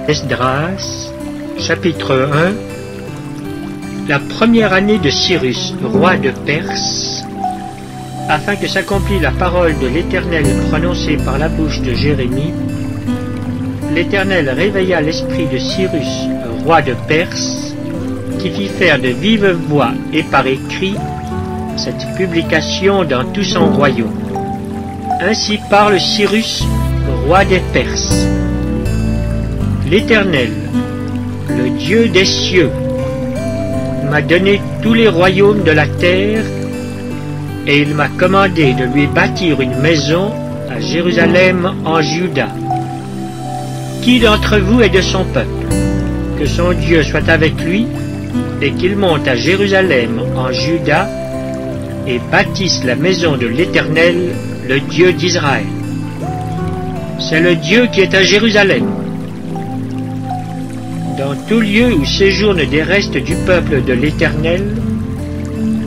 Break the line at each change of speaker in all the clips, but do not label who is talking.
Esdras, chapitre 1. La première année de Cyrus, roi de Perse, afin que s'accomplisse la parole de l'Éternel prononcée par la bouche de Jérémie, l'Éternel réveilla l'esprit de Cyrus, roi de Perse, qui fit faire de vive voix et par écrit cette publication dans tout son royaume. Ainsi parle Cyrus, roi des Perses. L'Éternel, le Dieu des cieux, m'a donné tous les royaumes de la terre, et il m'a commandé de lui bâtir une maison à Jérusalem en Juda. Qui d'entre vous est de son peuple? Que son Dieu soit avec lui, et qu'il monte à Jérusalem en Juda, et bâtisse la maison de l'Éternel, le Dieu d'Israël. C'est le Dieu qui est à Jérusalem. Dans tout lieu où séjournent des restes du peuple de l'Éternel,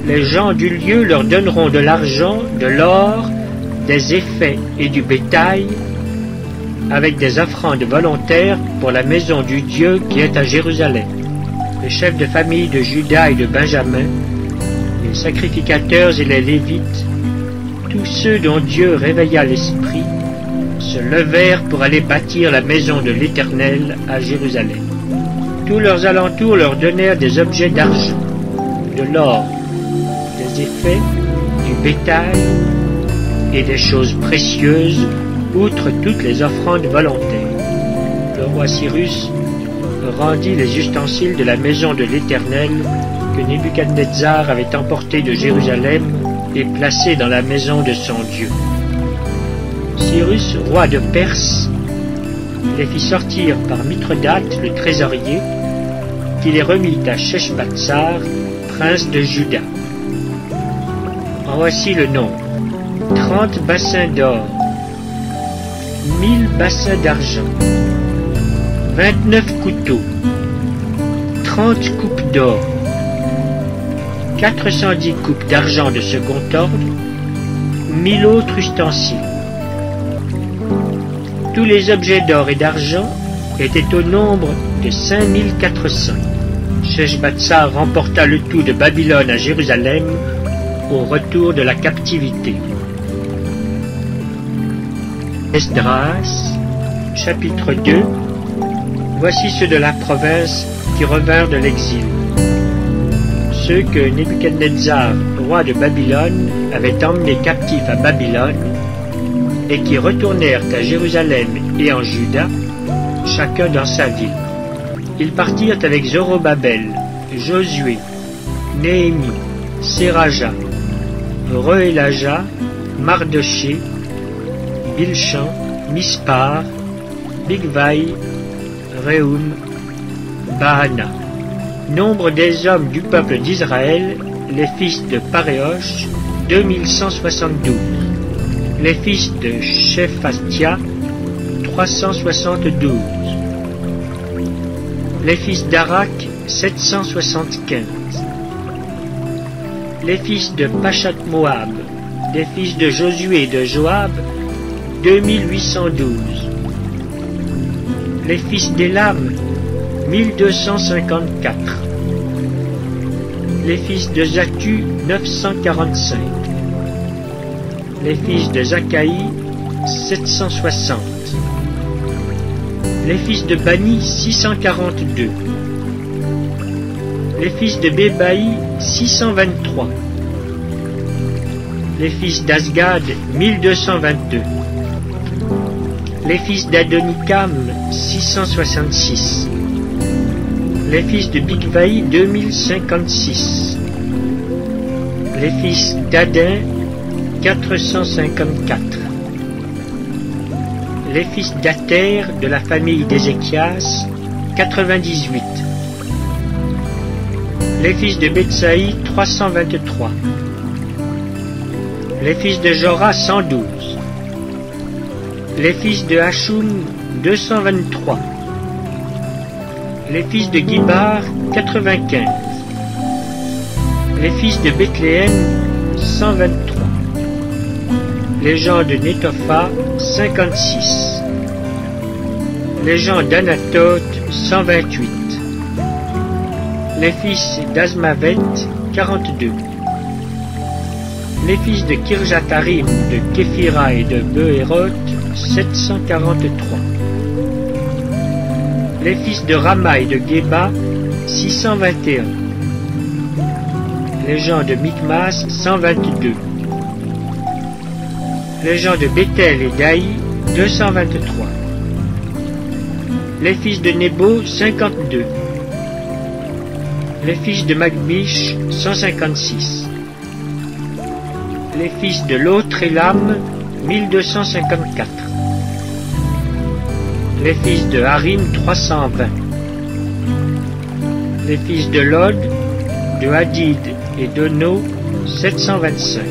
les gens du lieu leur donneront de l'argent, de l'or, des effets et du bétail, avec des offrandes volontaires pour la maison du Dieu qui est à Jérusalem. Les chefs de famille de Juda et de Benjamin, les sacrificateurs et les Lévites, tous ceux dont Dieu réveilla l'esprit, se levèrent pour aller bâtir la maison de l'Éternel à Jérusalem. Tous leurs alentours leur donnèrent des objets d'argent, de l'or, des effets, du bétail et des choses précieuses, outre toutes les offrandes volontaires. Le roi Cyrus rendit les ustensiles de la maison de l'Éternel que Nebuchadnezzar avait emportés de Jérusalem et placés dans la maison de son Dieu. Cyrus, roi de Perse, les fit sortir par Mithridate, le trésorier, qui les remit à Sheshbatsar, prince de Juda. En voici le nombre: 30 bassins d'or, 1000 bassins d'argent, 29 couteaux, 30 coupes d'or, 410 coupes d'argent de second ordre, 1000 autres ustensiles. Tous les objets d'or et d'argent étaient au nombre de 5400. Sheshbatsar remporta le tout de Babylone à Jérusalem au retour de la captivité. Esdras, chapitre 2. Voici ceux de la province qui revinrent de l'exil. Ceux que Nebuchadnezzar, roi de Babylone, avait emmenés captifs à Babylone, et qui retournèrent à Jérusalem et en Juda, chacun dans sa ville. Ils partirent avec Zorobabel, Josué, Néhémie, Séraja, Reélaja, Mardoché, Bilchan, Mispar, Bigvaï, Réhum, Baana. Nombre des hommes du peuple d'Israël, les fils de Paréosh, 2172. Les fils de Shephatia, 372. Les fils d'Arak, 775. Les fils de Pachat Moab, des fils de Josué et de Joab, 2812. Les fils d'Élam, 1254. Les fils de Zattu, 945. Les fils de Zakaï, 760. Les fils de Bani, 642. Les fils de Bébaï, 623. Les fils d'Asgad, 1222. Les fils d'Adonikam, 666. Les fils de Bigvaï, 2056. Les fils d'Adin, 454. Les fils d'Ater de la famille d'Ézéchias, 98. Les fils de Betsaï, 323. Les fils de Jorah, 112. Les fils de Hachum, 223. Les fils de Gibar, 95. Les fils de Bethléem, 123. Les gens de Netopha, 56. Les gens d'Anatoth, 128. Les fils d'Azmavet, 42. Les fils de Kirjatharim, de Képhira et de Beéroth, 743. Les fils de Rama et de Geba, 621. Les gens de Michmas, 122. Les gens de Bethel et d'Aï, 223. Les fils de Nebo, 52. Les fils de Magbish, 156. Les fils de l'autre Élam, 1254. Les fils de Harim, 320. Les fils de Lod, de Hadid et d'Ono, 725.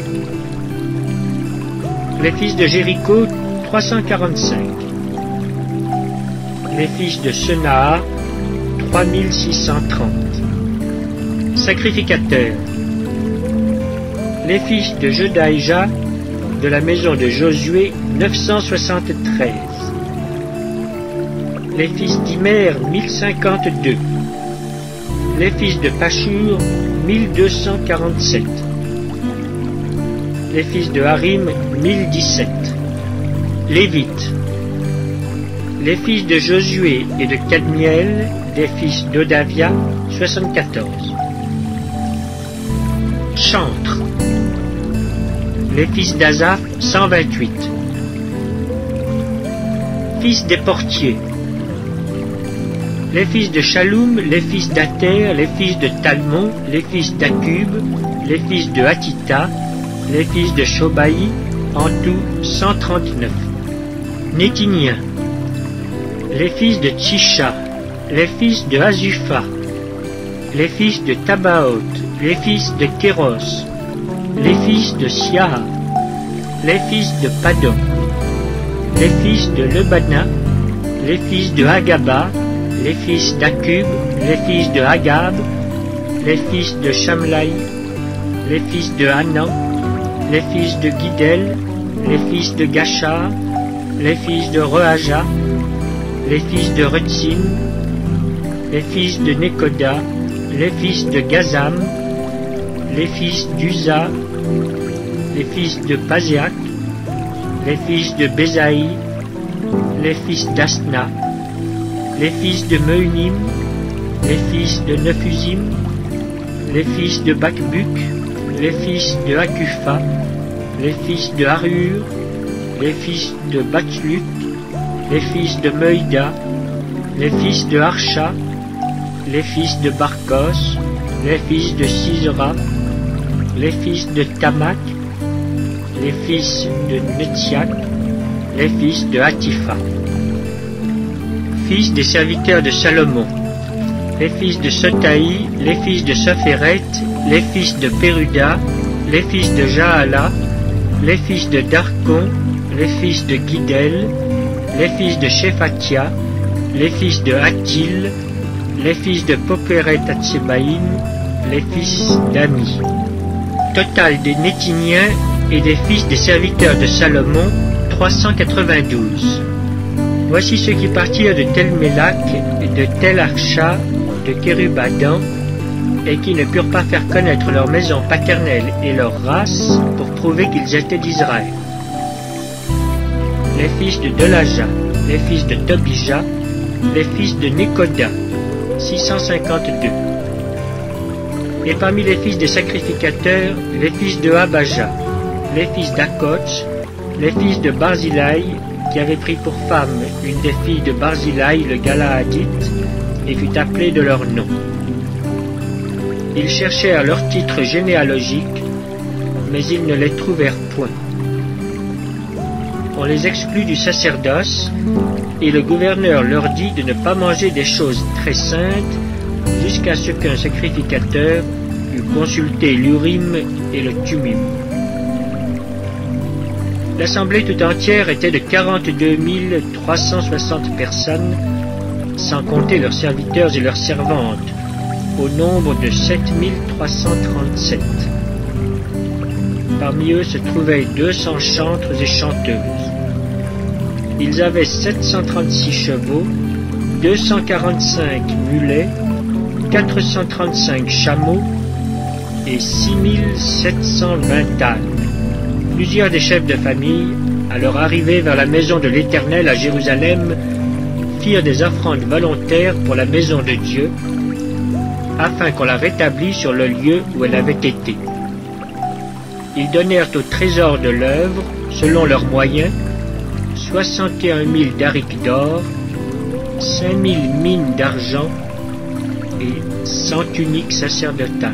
Les fils de Jéricho, 345. Les fils de Senaa, 3630. Sacrificateurs. Les fils de Jedaïja, de la maison de Josué, 973. Les fils d'Imer, 1052. Les fils de Pashur, 1247. Les fils de Harim, 1017. Lévites. Les fils de Josué et de Cadmiel, des fils d'Odavia, 74. Chantres. Les fils d'Azaph, 128. Fils des portiers. Les fils de Shaloum, les fils d'Ater, les fils de Talmon, les fils d'Akub, les fils de Hatita, les fils de Shobaï, en tout 139. Nétiniens. Les fils de Tchisha, les fils de Azufa, les fils de Tabaoth, les fils de Kéros, les fils de Siaha, les fils de Padon, les fils de Lebana, les fils de Hagaba, les fils d'Akub, les fils de Hagab, les fils de Shamlaï, les fils de Hanan, les fils de Guidel, les fils de Gachar, les fils de Rehaja, les fils de Retzin, les fils de Nekoda, les fils de Gazam, les fils d'Uza, les fils de Paséac, les fils de Bézaï, les fils d'Asna, les fils de Meunim, les fils de Nephusim, les fils de Bakbuk, les fils de Akufa, les fils de Harur, les fils de Batslut, les fils de Meuida, les fils de Harsha, les fils de Barkos, les fils de Sisera, les fils de Tamak, les fils de Netziak, les fils de Hatifa. Fils des serviteurs de Salomon, les fils de Sotaï, les fils de Sophéret, les fils de Péruda, les fils de Jaala, les fils de Darkon, les fils de Guidel, les fils de Shephatia, les fils de Hatil, les fils de Poperet Hatsebaïm, les fils d'Ami. Total des Nétiniens et des fils des serviteurs de Salomon, 392. Voici ceux qui partirent de Tel-Mélach, de Tel-Archa, de Kérub-Adam, et qui ne purent pas faire connaître leur maison paternelle et leur race pour prouver qu'ils étaient d'Israël. Les fils de Delaja, les fils de Tobija, les fils de Nekoda, 652. Et parmi les fils des sacrificateurs, les fils de Abaja, les fils d'Akoch, les fils de Barzilai, qui avait pris pour femme une des filles de Barzilai le Galaadite, et fut appelée de leur nom. Ils cherchèrent leur titre généalogique, mais ils ne les trouvèrent point. On les exclut du sacerdoce, et le gouverneur leur dit de ne pas manger des choses très saintes jusqu'à ce qu'un sacrificateur eût consulté l'Urim et le Thummim. L'assemblée tout entière était de 42 360 personnes, sans compter leurs serviteurs et leurs servantes, au nombre de 7 337. Parmi eux se trouvaient 200 chantres et chanteuses. Ils avaient 736 chevaux, 245 mulets, 435 chameaux et 6720 ânes. Plusieurs des chefs de famille, à leur arrivée vers la maison de l'Éternel à Jérusalem, firent des offrandes volontaires pour la maison de Dieu, afin qu'on la rétablît sur le lieu où elle avait été. Ils donnèrent au trésor de l'œuvre, selon leurs moyens, 61 000 darics d'or, 5 000 mines d'argent et 100 tuniques sacerdotales.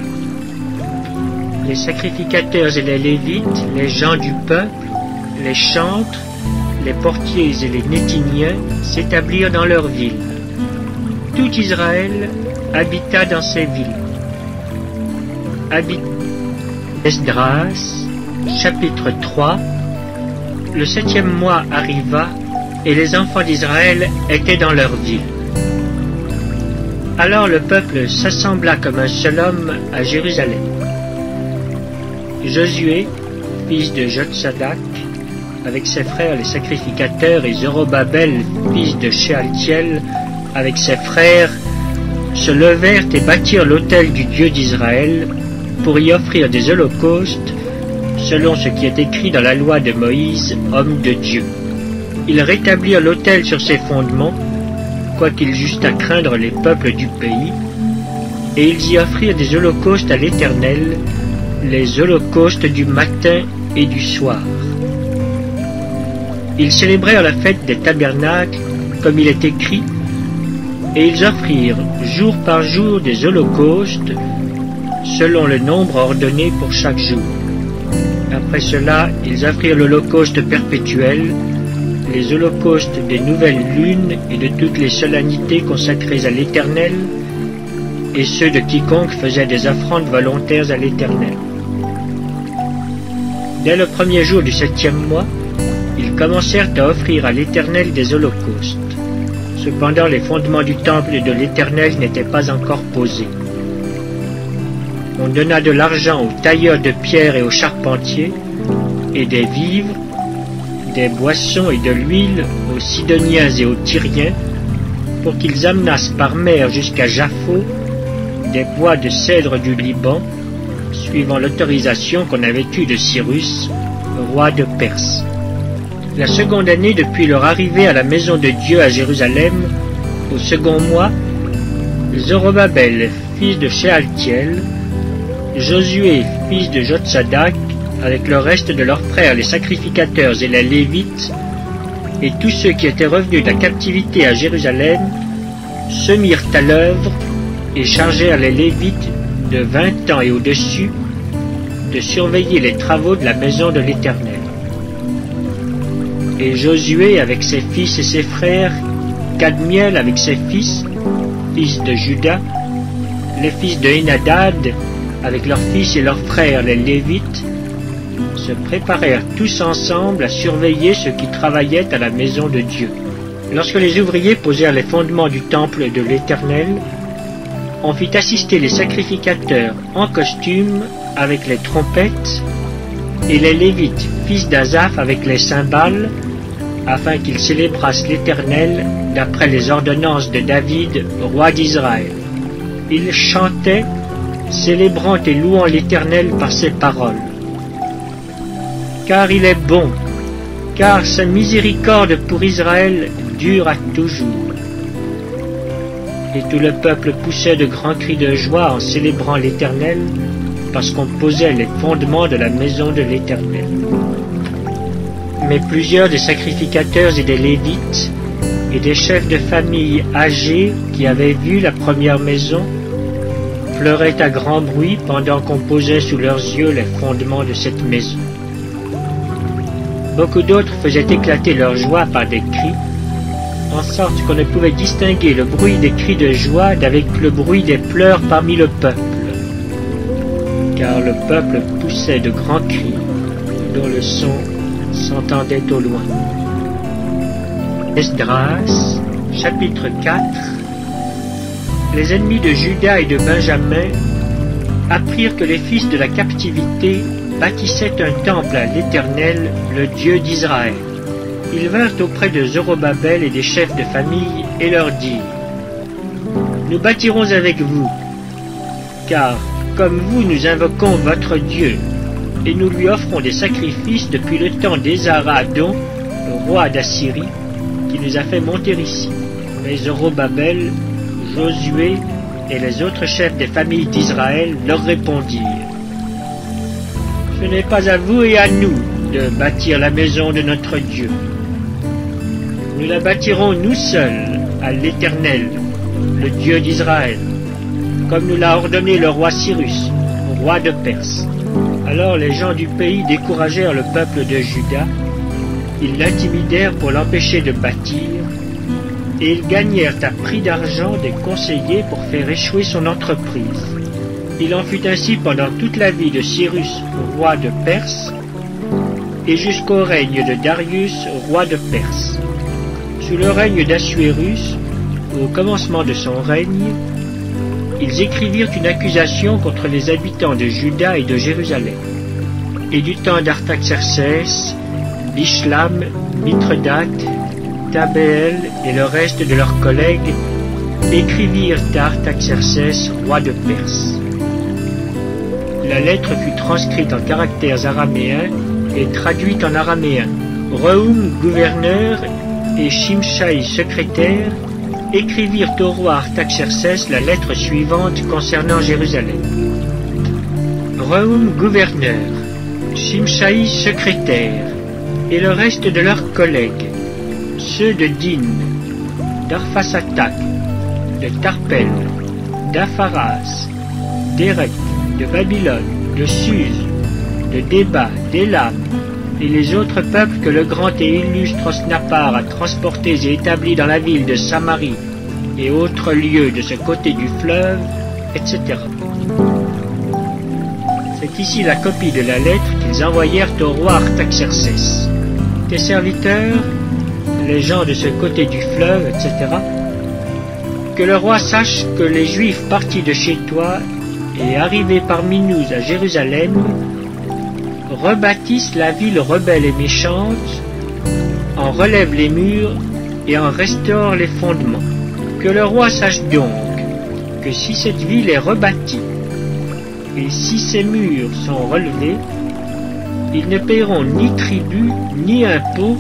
Les sacrificateurs et les Lévites, les gens du peuple, les chantres, les portiers et les Nétiniens s'établirent dans leurs villes. Tout Israël habita dans ces villes. Esdras, chapitre 3. Le 7e mois arriva, et les enfants d'Israël étaient dans leur ville. Alors le peuple s'assembla comme un seul homme à Jérusalem. Josué, fils de Jotsadak, avec ses frères les sacrificateurs, et Zorobabel, fils de Shealtiel, avec ses frères, se levèrent et bâtirent l'autel du Dieu d'Israël pour y offrir des holocaustes, selon ce qui est écrit dans la loi de Moïse, homme de Dieu. Ils rétablirent l'autel sur ses fondements, quoiqu'ils eussent à craindre les peuples du pays, et ils y offrirent des holocaustes à l'Éternel, les holocaustes du matin et du soir. Ils célébrèrent la fête des tabernacles, comme il est écrit, et ils offrirent jour par jour des holocaustes, selon le nombre ordonné pour chaque jour. Après cela, ils offrirent l'holocauste perpétuel, les holocaustes des nouvelles lunes et de toutes les solennités consacrées à l'Éternel, et ceux de quiconque faisait des offrandes volontaires à l'Éternel. Dès le premier jour du 7e mois, ils commencèrent à offrir à l'Éternel des holocaustes. Cependant, les fondements du temple de l'Éternel n'étaient pas encore posés. On donna de l'argent aux tailleurs de pierre et aux charpentiers, et des vivres, des boissons et de l'huile aux Sidoniens et aux Tyriens, pour qu'ils amenassent par mer jusqu'à Jaffo des bois de cèdre du Liban, suivant l'autorisation qu'on avait eue de Cyrus, roi de Perse. La seconde année depuis leur arrivée à la maison de Dieu à Jérusalem, au second mois, Zorobabel, fils de Shealtiel, Josué, fils de Jotsadak, avec le reste de leurs frères les sacrificateurs et les Lévites, et tous ceux qui étaient revenus de la captivité à Jérusalem, se mirent à l'œuvre et chargèrent les Lévites de 20 ans et au-dessus de surveiller les travaux de la maison de l'Éternel. Et Josué avec ses fils et ses frères, Kadmiel avec ses fils de Juda, les fils de Henadad avec leurs fils et leurs frères les Lévites, se préparèrent tous ensemble à surveiller ceux qui travaillaient à la maison de Dieu. Lorsque les ouvriers posèrent les fondements du temple de l'Éternel, on fit assister les sacrificateurs en costume avec les trompettes, et les Lévites, fils d'Azaph, avec les cymbales, afin qu'ils célébrassent l'Éternel d'après les ordonnances de David, roi d'Israël. Ils chantaient, célébrant et louant l'Éternel par ses paroles. Car il est bon, car sa miséricorde pour Israël dure à toujours. Et tout le peuple poussait de grands cris de joie en célébrant l'Éternel, parce qu'on posait les fondements de la maison de l'Éternel. Mais plusieurs des sacrificateurs et des Lévites, et des chefs de famille âgés qui avaient vu la première maison, pleuraient à grand bruit pendant qu'on posait sous leurs yeux les fondements de cette maison. Beaucoup d'autres faisaient éclater leur joie par des cris, en sorte qu'on ne pouvait distinguer le bruit des cris de joie d'avec le bruit des pleurs parmi le peuple. Car le peuple poussait de grands cris, dont le son s'entendait au loin. Esdras, chapitre 4. Les ennemis de Juda et de Benjamin apprirent que les fils de la captivité bâtissaient un temple à l'Éternel, le Dieu d'Israël. Ils vinrent auprès de Zorobabel et des chefs de famille et leur dirent: Nous bâtirons avec vous, car, comme vous, nous invoquons votre Dieu, et nous lui offrons des sacrifices depuis le temps d'Esarhaddon, le roi d'Assyrie, qui nous a fait monter ici. Mais Zorobabel, Josué et les autres chefs des familles d'Israël leur répondirent: Ce n'est pas à vous et à nous de bâtir la maison de notre Dieu. Nous la bâtirons nous seuls à l'Éternel, le Dieu d'Israël, comme nous l'a ordonné le roi Cyrus, roi de Perse. Alors les gens du pays découragèrent le peuple de Juda, ils l'intimidèrent pour l'empêcher de bâtir, et ils gagnèrent à prix d'argent des conseillers pour faire échouer son entreprise. Il en fut ainsi pendant toute la vie de Cyrus, roi de Perse, et jusqu'au règne de Darius, roi de Perse. Sous le règne d'Assuérus, au commencement de son règne, ils écrivirent une accusation contre les habitants de Juda et de Jérusalem. Et du temps d'Artaxerxès, Bishlam, Mithredate, Tabéel et le reste de leurs collègues écrivirent à Artaxerxès, roi de Perse. La lettre fut transcrite en caractères araméens et traduite en araméen. Rehum, gouverneur, et Shimshai, secrétaire, écrivirent au roi Artaxerxès la lettre suivante concernant Jérusalem. Rehum, gouverneur, Shimshai, secrétaire, et le reste de leurs collègues, ceux de Din, d'Arphasatak, de Tarpel, d'Apharas, d'Érec, de Babylone, de Suse, de Déba, d'Élam, et les autres peuples que le grand et illustre Osnappar a transportés et établis dans la ville de Samarie et autres lieux de ce côté du fleuve, etc. C'est ici la copie de la lettre qu'ils envoyèrent au roi Artaxerxès. Tes serviteurs, les gens de ce côté du fleuve, etc., que le roi sache que les Juifs partis de chez toi et arrivés parmi nous à Jérusalem rebâtissent la ville rebelle et méchante, en relèvent les murs et en restaurent les fondements. Que le roi sache donc que si cette ville est rebâtie et si ses murs sont relevés, ils ne paieront ni tribut, ni impôt,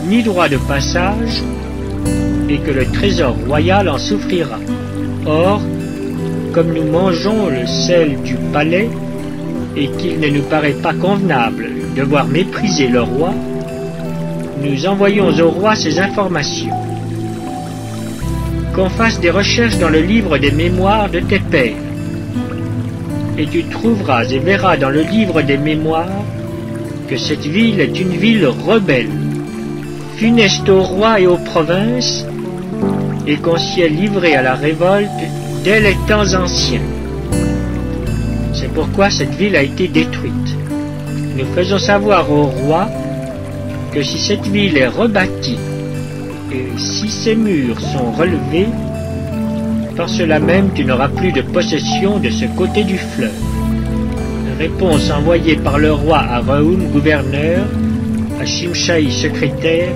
ni droit de passage, et que le trésor royal en souffrira. Or, comme nous mangeons le sel du palais, et qu'il ne nous paraît pas convenable de voir mépriser le roi, nous envoyons au roi ces informations. Qu'on fasse des recherches dans le livre des mémoires de tes pères, et tu trouveras et verras dans le livre des mémoires que cette ville est une ville rebelle, funeste au roi et aux provinces, et qu'on s'y est livré à la révolte dès les temps anciens. C'est pourquoi cette ville a été détruite. Nous faisons savoir au roi que si cette ville est rebâtie et si ses murs sont relevés, par cela même tu n'auras plus de possession de ce côté du fleuve. Réponse envoyée par le roi à Rehum, gouverneur, à Shimshai, secrétaire,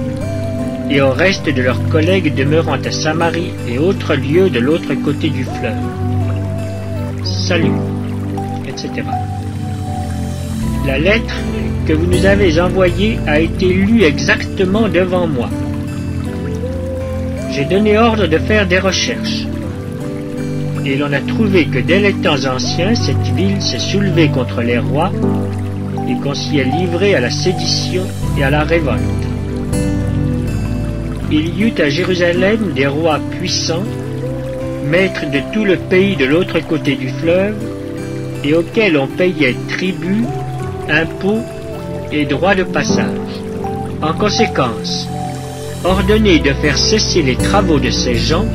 et au reste de leurs collègues demeurant à Samarie et autres lieux de l'autre côté du fleuve. Salut, etc. La lettre que vous nous avez envoyée a été lue exactement devant moi. J'ai donné ordre de faire des recherches. Et l'on a trouvé que dès les temps anciens, cette ville s'est soulevée contre les rois et qu'on s'y est livré à la sédition et à la révolte. Il y eut à Jérusalem des rois puissants, maîtres de tout le pays de l'autre côté du fleuve, et auxquels on payait tribut, impôts et droits de passage. En conséquence, ordonnez de faire cesser les travaux de ces gens,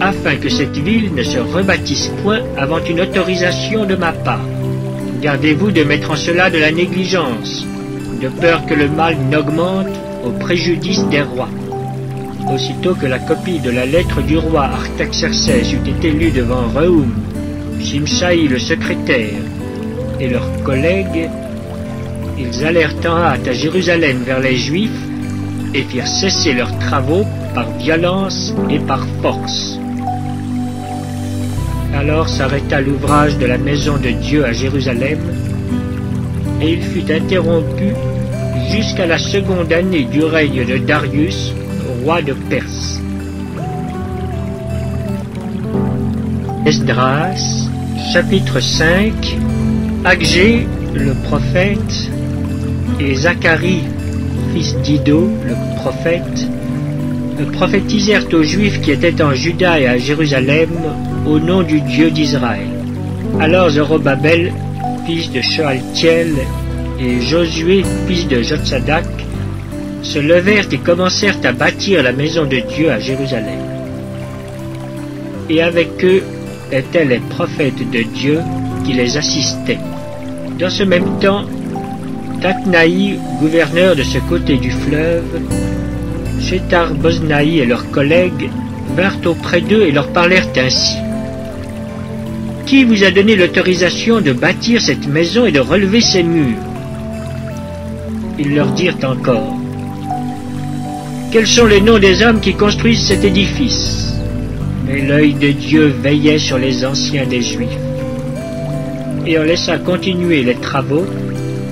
afin que cette ville ne se rebâtisse point avant une autorisation de ma part. Gardez-vous de mettre en cela de la négligence, de peur que le mal n'augmente au préjudice des rois. Aussitôt que la copie de la lettre du roi Artaxerxès eut été lue devant Rehum, Shimshai le secrétaire et leurs collègues, ils allèrent en hâte à Jérusalem vers les Juifs et firent cesser leurs travaux par violence et par force. Alors s'arrêta l'ouvrage de la maison de Dieu à Jérusalem, et il fut interrompu jusqu'à la seconde année du règne de Darius, roi de Perse. Esdras, chapitre 5. Agé, le prophète, et Zacharie, fils d'Ido, le prophète, prophétisèrent aux Juifs qui étaient en Juda et à Jérusalem au nom du Dieu d'Israël. Alors Zorobabel, fils de Shealtiel, et Josué, fils de Jotsadak, se levèrent et commencèrent à bâtir la maison de Dieu à Jérusalem. Et avec eux étaient les prophètes de Dieu qui les assistaient. Dans ce même temps, Tatnaï, gouverneur de ce côté du fleuve, Shethar-Boznaï et leurs collègues vinrent auprès d'eux et leur parlèrent ainsi. « Qui vous a donné l'autorisation de bâtir cette maison et de relever ses murs ?» Ils leur dirent encore. « Quels sont les noms des hommes qui construisent cet édifice ?» Mais l'œil de Dieu veillait sur les anciens des Juifs. Et on laissa continuer les travaux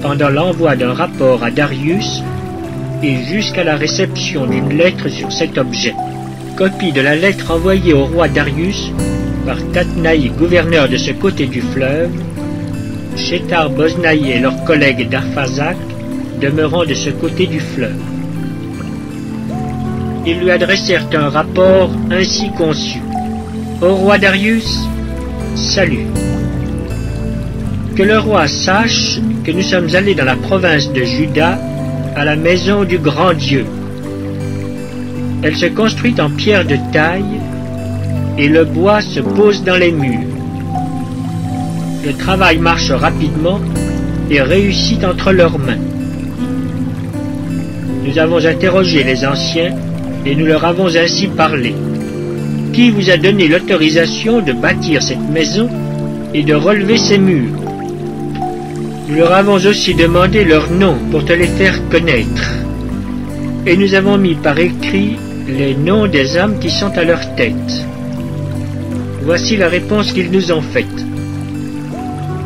pendant l'envoi d'un rapport à Darius et jusqu'à la réception d'une lettre sur cet objet. Copie de la lettre envoyée au roi Darius par Tatnaï, gouverneur de ce côté du fleuve, Shethar-Boznaï et leurs collègues d'Arphazak, demeurant de ce côté du fleuve. Ils lui adressèrent un rapport ainsi conçu. Au roi Darius, salut. Que le roi sache que nous sommes allés dans la province de Juda à la maison du grand Dieu. Elle se construit en pierre de taille et le bois se pose dans les murs. Le travail marche rapidement et réussit entre leurs mains. Nous avons interrogé les anciens et nous leur avons ainsi parlé. Qui vous a donné l'autorisation de bâtir cette maison et de relever ses murs? Nous leur avons aussi demandé leurs noms pour te les faire connaître. Et nous avons mis par écrit les noms des hommes qui sont à leur tête. Voici la réponse qu'ils nous ont faite.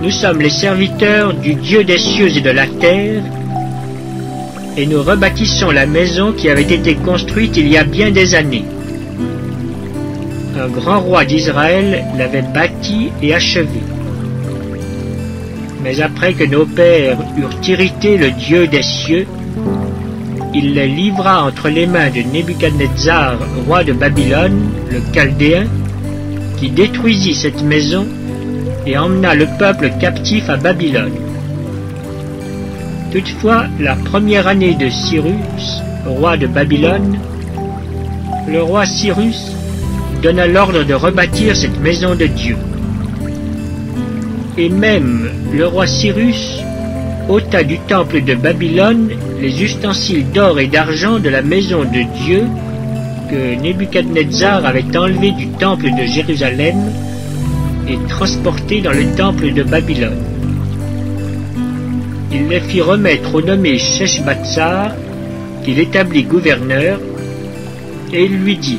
Nous sommes les serviteurs du Dieu des cieux et de la terre, et nous rebâtissons la maison qui avait été construite il y a bien des années. Un grand roi d'Israël l'avait bâtie et achevée. Mais après que nos pères eurent irrité le Dieu des cieux, il les livra entre les mains de Nebuchadnezzar, roi de Babylone, le Chaldéen, qui détruisit cette maison et emmena le peuple captif à Babylone. Toutefois, la première année de Cyrus, roi de Babylone, le roi Cyrus donna l'ordre de rebâtir cette maison de Dieu. Et même le roi Cyrus ôta du temple de Babylone les ustensiles d'or et d'argent de la maison de Dieu que Nebuchadnezzar avait enlevé du temple de Jérusalem et transporté dans le temple de Babylone. Il les fit remettre au nommé Sheshbatsar, qu'il établit gouverneur, et il lui dit: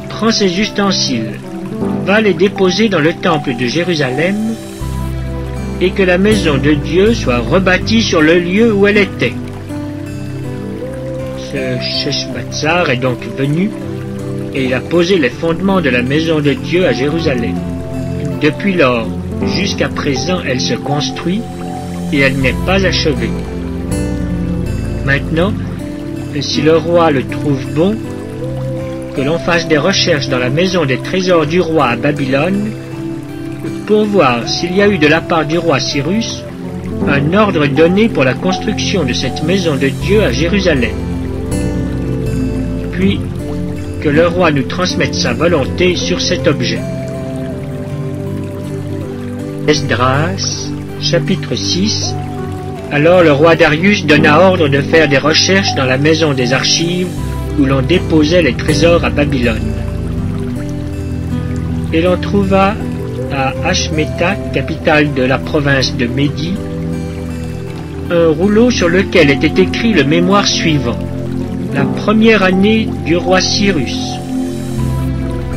prends ces ustensiles, va les déposer dans le temple de Jérusalem, et que la maison de Dieu soit rebâtie sur le lieu où elle était. Ce Sheshbatsar est donc venu, et il a posé les fondements de la maison de Dieu à Jérusalem. Depuis lors, jusqu'à présent, elle se construit, et elle n'est pas achevée. Maintenant, si le roi le trouve bon, que l'on fasse des recherches dans la maison des trésors du roi à Babylone, pour voir s'il y a eu de la part du roi Cyrus un ordre donné pour la construction de cette maison de Dieu à Jérusalem. Puis, que le roi nous transmette sa volonté sur cet objet. Esdras, chapitre 6. Alors le roi Darius donna ordre de faire des recherches dans la maison des archives où l'on déposait les trésors à Babylone. Et l'on trouva à Ashmeta, capitale de la province de Médie, un rouleau sur lequel était écrit le mémoire suivant: la première année du roi Cyrus.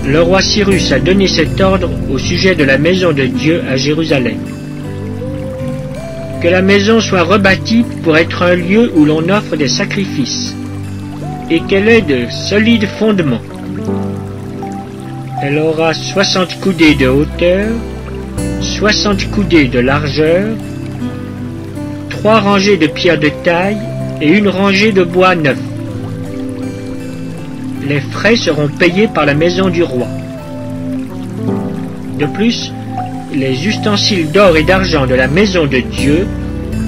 Le roi Cyrus a donné cet ordre au sujet de la maison de Dieu à Jérusalem: que la maison soit rebâtie pour être un lieu où l'on offre des sacrifices, et qu'elle ait de solides fondements. Elle aura 60 coudées de hauteur, 60 coudées de largeur, 3 rangées de pierres de taille et une rangée de bois neuf. Les frais seront payés par la maison du roi. De plus, les ustensiles d'or et d'argent de la maison de Dieu,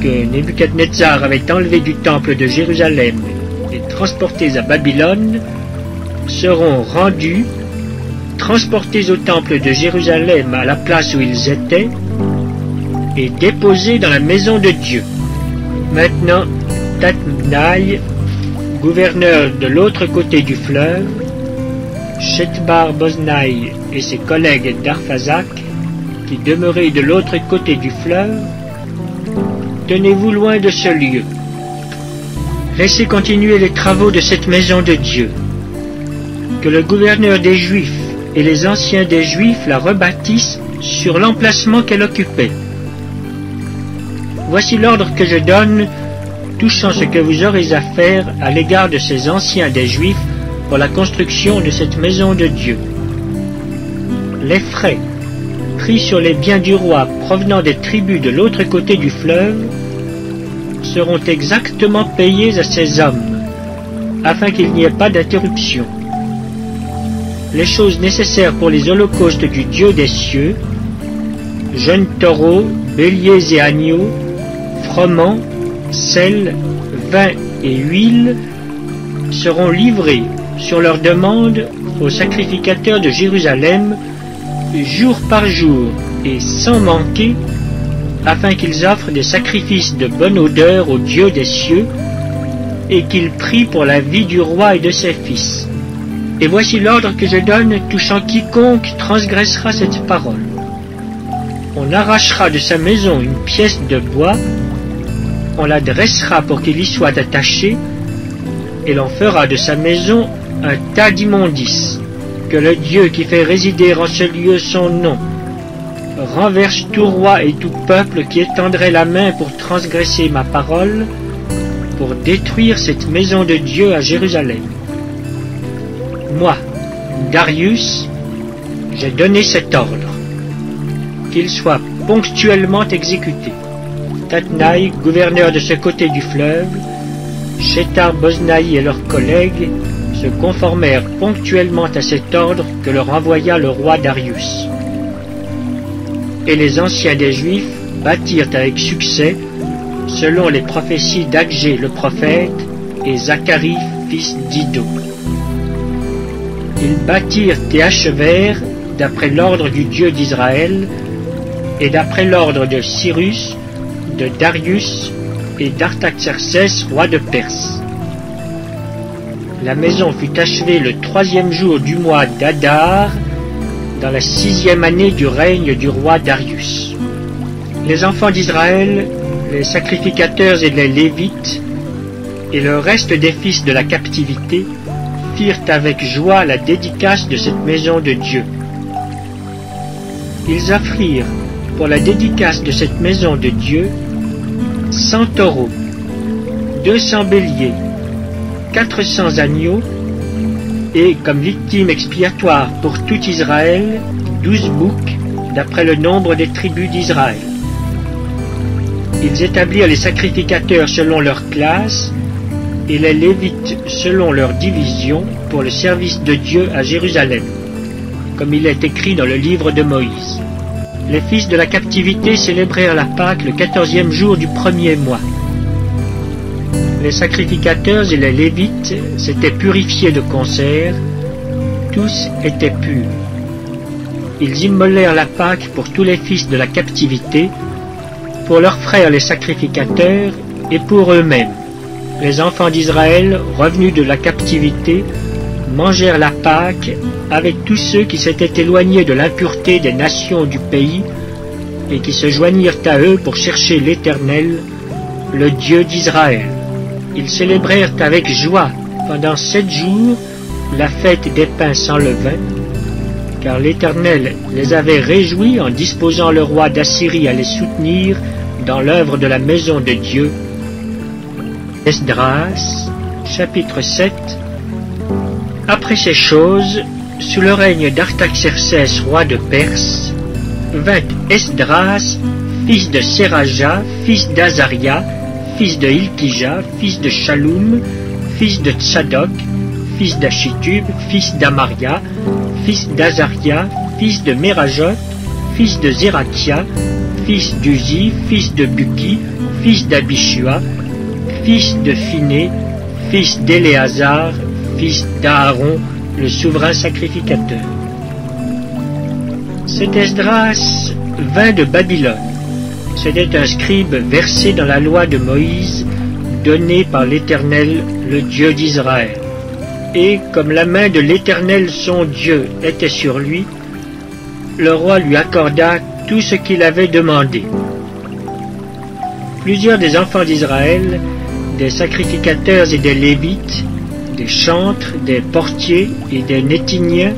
que Nebuchadnezzar avait enlevés du temple de Jérusalem et transportés à Babylone, seront rendus, transportés au temple de Jérusalem à la place où ils étaient, et déposés dans la maison de Dieu. Maintenant, Tatnaï, gouverneur de l'autre côté du fleuve, Shethbar-Boznaï et ses collègues d'Arphazak, qui demeuraient de l'autre côté du fleuve, tenez-vous loin de ce lieu. Laissez continuer les travaux de cette maison de Dieu. Que le gouverneur des Juifs et les anciens des Juifs la rebâtissent sur l'emplacement qu'elle occupait. Voici l'ordre que je donne touchant ce que vous aurez à faire à l'égard de ces anciens des Juifs pour la construction de cette maison de Dieu. Les frais pris sur les biens du roi provenant des tribus de l'autre côté du fleuve seront exactement payés à ces hommes, afin qu'il n'y ait pas d'interruption. Les choses nécessaires pour les holocaustes du Dieu des cieux, jeunes taureaux, béliers et agneaux, froment, sel, vin et huile, seront livrés sur leur demande aux sacrificateurs de Jérusalem jour par jour et sans manquer, afin qu'ils offrent des sacrifices de bonne odeur au Dieu des cieux et qu'ils prient pour la vie du roi et de ses fils. Et voici l'ordre que je donne touchant quiconque transgressera cette parole. On arrachera de sa maison une pièce de bois, on la dressera pour qu'il y soit attaché, et l'on fera de sa maison un tas d'immondices. Que le Dieu qui fait résider en ce lieu son nom renverse tout roi et tout peuple qui étendrait la main pour transgresser ma parole, pour détruire cette maison de Dieu à Jérusalem. Moi, Darius, j'ai donné cet ordre, qu'il soit ponctuellement exécuté. Tatnaï, gouverneur de ce côté du fleuve, Shethar-Boznaï et leurs collègues se conformèrent ponctuellement à cet ordre que leur envoya le roi Darius. Et les anciens des Juifs bâtirent avec succès, selon les prophéties d'Agé le prophète et Zacharie, fils d'Iddo. Ils bâtirent et achevèrent d'après l'ordre du Dieu d'Israël et d'après l'ordre de Cyrus, de Darius et d'Artaxerxès, roi de Perse. La maison fut achevée le 3e jour du mois d'Adar, dans la 6e année du règne du roi Darius. Les enfants d'Israël, les sacrificateurs et les Lévites, et le reste des fils de la captivité, firent avec joie la dédicace de cette maison de Dieu. Ils offrirent pour la dédicace de cette maison de Dieu 100 taureaux, 200 béliers, 400 agneaux, et comme victime expiatoire pour tout Israël, 12 boucs, d'après le nombre des tribus d'Israël. Ils établirent les sacrificateurs selon leur classe, et les Lévites selon leur division pour le service de Dieu à Jérusalem, comme il est écrit dans le livre de Moïse. Les fils de la captivité célébrèrent la Pâque le 14e jour du premier mois. Les sacrificateurs et les Lévites s'étaient purifiés de concert, tous étaient purs. Ils immolèrent la Pâque pour tous les fils de la captivité, pour leurs frères les sacrificateurs et pour eux-mêmes. Les enfants d'Israël, revenus de la captivité, mangèrent la Pâque avec tous ceux qui s'étaient éloignés de l'impureté des nations du pays et qui se joignirent à eux pour chercher l'Éternel, le Dieu d'Israël. Ils célébrèrent avec joie pendant 7 jours la fête des pains sans levain, car l'Éternel les avait réjouis en disposant le roi d'Assyrie à les soutenir dans l'œuvre de la maison de Dieu. Esdras, chapitre 7. Après ces choses, sous le règne d'Artaxercès, roi de Perse, vint Esdras, fils de Séraja, fils d'Azaria, fils de Hilkija, fils de Shaloum, fils de Tsadok, fils d'Achitub, fils d'Amaria, fils d'Azaria, fils de Merajot, fils de Zérakia, fils d'Uzi, fils de Buki, fils d'Abishua, fils de Phiné, fils d'Éléazar, fils d'Aaron, le souverain sacrificateur. Cet Esdras vint de Babylone. C'était un scribe versé dans la loi de Moïse, donnée par l'Éternel, le Dieu d'Israël. Et comme la main de l'Éternel son Dieu était sur lui, le roi lui accorda tout ce qu'il avait demandé. Plusieurs des enfants d'Israël, des sacrificateurs et des Lévites, des chantres, des portiers et des Nétiniens,